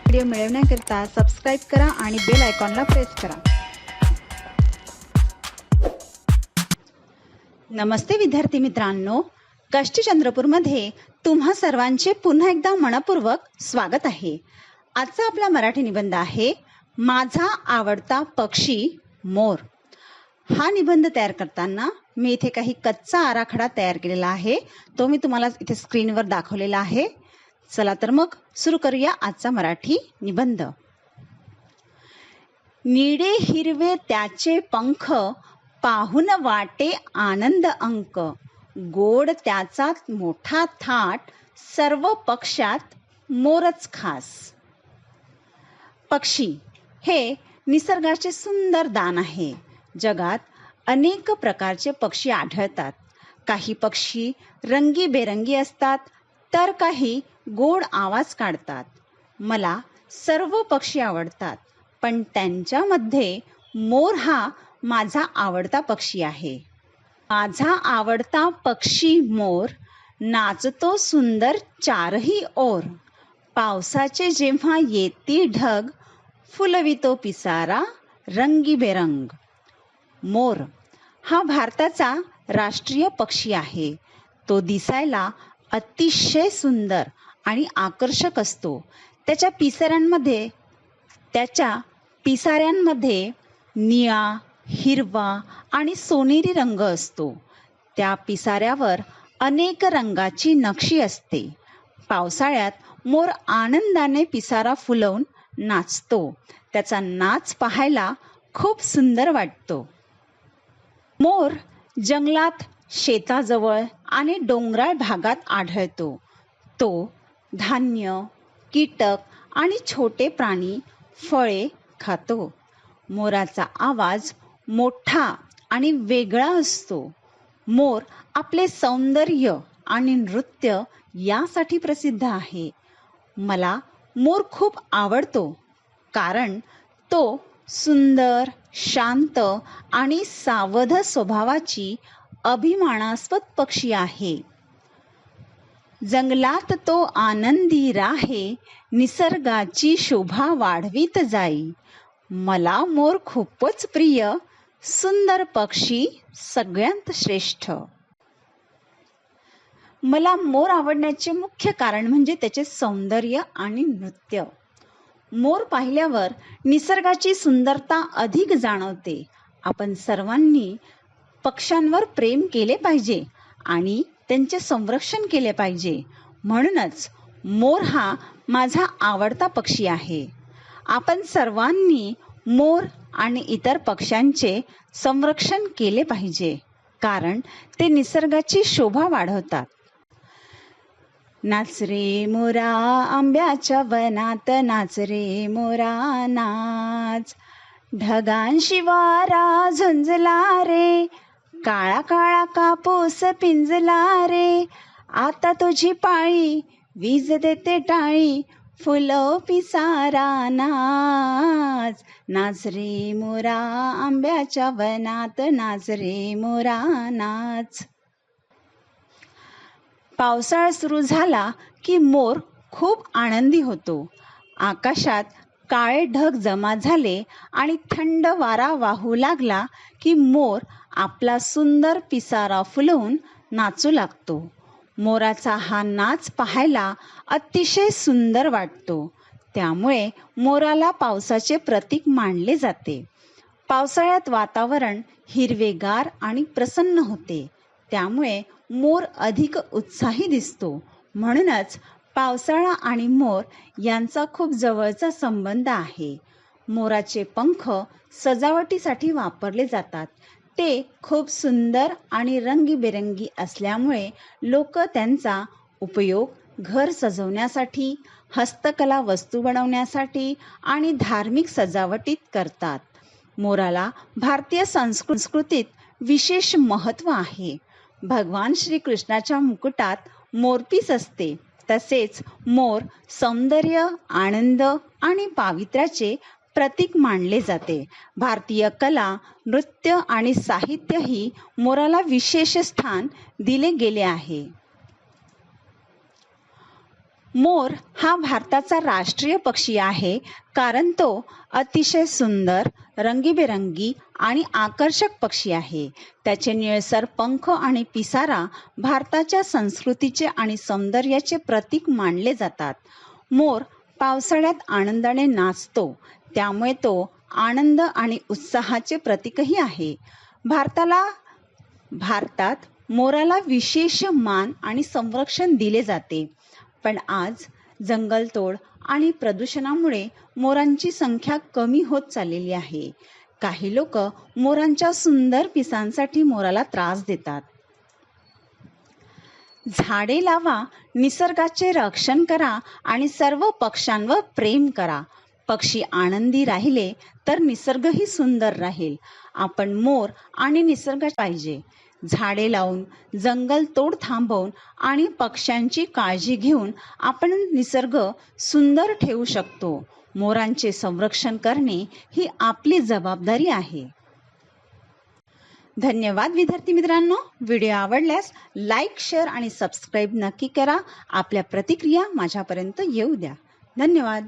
Video मिळवण्याकरिता subscribe करा आणि बेल आयकॉनला प्रेस करा। नमस्ते विद्यार्थी मित्रांनो, कष्टी चंद्रपूरमध्ये तुम्हा सर्वांचे पुन्हा एकदा मनपूर्वक स्वागत आहे। आजचा आपला मराठी निबंध आहे माझा आवडता पक्षी मोर। हा निबंध तयार करताना मी इथे काही कच्चा आराखडा तयार केलेला आहे, तो मी तुम्हाला इथे स्क्रीनवर दाखवलेला आहे। चला तर मग सुरू करूया आजचा मराठी निबंध। निळे हिरवे त्याचे पंख, पाहून वाटे आनंद अंक। गोड त्याचा मोठा थाट, सर्व पक्षात मोरच खास। पक्षी हे निसर्गाचे सुंदर दान आहे। जगात अनेक प्रकारचे पक्षी आढळतात। काही पक्षी रंगीबेरंगी असतात, तर काही गोड आवाज काढतात। मला सर्व पक्षी आवडतात, पण त्यांच्यामध्ये मोर हा माझा आवडता पक्षी आहे। माझा आवडता पक्षी मोर, नाचतो सुंदर चारही ओर। पावसाचे जेव्हा येती ढग, फुलवितो पिसारा रंगीबेरंग। मोर हा भारताचा राष्ट्रीय पक्षी आहे। तो दिसायला अतिशय सुंदर आणि आकर्षक असतो। त्याच्या पिसाऱ्यांमध्ये निळा, हिरवा आणि सोनेरी रंग असतो। त्या पिसाऱ्यावर अनेक रंगाची नक्षी असते। पावसाळ्यात मोर आनंदाने पिसारा फुलवून नाचतो। त्याचा नाच पाहायला खूप सुंदर वाटतो। मोर जंगलात, शेताजवळ आणि डोंगराळ भागात आढळतो। तो धान्य, कीटक आणि छोटे प्राणी, फळे खातो। मोराचा आवाज मोठा आणि वेगळा असतो। मोर आपले सौंदर्य आणि नृत्य यासाठी प्रसिद्ध आहे। मला मोर खूप आवडतो, कारण तो सुंदर, शांत आणि सावध स्वभावाची अभिमानास्पद पक्षी आहे। जंगलात तो आनंदी राहे, निसर्गाची शोभा वाढवीत जाई। मला मोर खूपच प्रिय, सुंदर पक्षी सगळ्यात श्रेष्ठ। मला मोर आवडण्याचे मुख्य कारण म्हणजे त्याचे सौंदर्य आणि नृत्य। मोर पाहिल्यावर निसर्गाची सुंदरता अधिक जाणवते। आपण सर्वांनी पक्ष्यांवर प्रेम केले पाहिजे आणि त्यांचे संरक्षण केले पाहिजे। म्हणूनच मोर हा माझा आवडता पक्षी आहे। आपण सर्वांनी मोर आणि इतर पक्ष्यांचे संरक्षण केले पाहिजे, कारण ते निसर्गाची शोभा वाढवतात। नाच रे मोरा आंब्याच्या वनात, नाच रे मोरा नाच। ढगांशी वारा झुंजला रे, काळा काळा कापूस पिंजला रे। आता तुझी पाळी, वीज देते टाळी, फुलव पिसारा नाच। नाच रे मोरा आंब्याच्या वनात, नाच रे मोरा नाच। पावसाळा सुरू झाला की मोर खूप आनंदी होतो। आकाशात काळे ढग जमा झाले आणि थंड वारा वाहू लागला की मोर आपला सुंदर पिसारा फुलवून नाचू लागतो। मोराचा हा नाच पाहायला अतिशय सुंदर वाटतो। त्यामुळे मोराला पावसाचे प्रतीक मानले जाते। पावसाळ्यात वातावरण हिरवेगार आणि प्रसन्न होते, त्यामुळे मोर अधिक उत्साही दिसतो। म्हणूनच पावसाळा आणि मोर यांचा खूप जवळचा संबंध आहे। मोराचे पंख सजावटीसाठी वापरले जातात। ते खूप सुंदर आणि रंगीबेरंगी असल्यामुळे लोक त्यांचा उपयोग घर सजवण्यासाठी, हस्तकला वस्तू बनवण्यासाठी आणि धार्मिक सजावटीत करतात। मोराला भारतीय संस्कृतीत विशेष महत्त्व आहे। भगवान श्रीकृष्णाच्या मुकुटात मोरपीस असते। तसेच मोर सौंदर्य, आनंद आणि पावित्र्याचे प्रतीक मानले जाते। भारतीय कला, नृत्य आणि साहित्यही मोराला विशेष स्थान दिले गेले आहे। मोर हा भारताचा राष्ट्रीय पक्षी आहे, कारण तो अतिशय सुंदर, रंगीबेरंगी आणि आकर्षक पक्षी आहे. त्याचे निळसर पंख आणि पिसारा भारताच्या संस्कृतीचे आणि सौंदर्याचे प्रतीक मानले जातात. मोर पावसाळ्यात आनंदाने नाचतो, त्यामुळे तो आनंद आणि उत्साहाचे प्रतीकही आहे. भारतात मोराला विशेष मान आणि संरक्षण दिले जाते. पण आज जंगलतोड आणि प्रदूषणामुळे मोरांची संख्या कमी होत चाललेली आहे. काही लोक मोरांच्या सुंदर पिसांसाठी मोराला त्रास देतात. झाडे लावा, निसर्गाचे रक्षण करा आणि सर्व पक्ष्यांवर प्रेम करा. पक्षी आनंदी राहिले तर निसर्गही सुंदर राहील. आपण मोर आणि निसर्ग पाहिजे. झाडे लावून, जंगल तोड थांबवून आणि पक्ष्यांची काळजी घेऊन आपण निसर्ग सुंदर ठेवू शकतो. मोरांचे संरक्षण करणे ही आपली जबाबदारी आहे. धन्यवाद विद्यार्थी मित्रांनो. व्हिडिओ आवडल्यास लाईक, शेअर आणि सबस्क्राईब नक्की करा. आपल्या प्रतिक्रिया माझ्यापर्यंत येऊ द्या. धन्यवाद.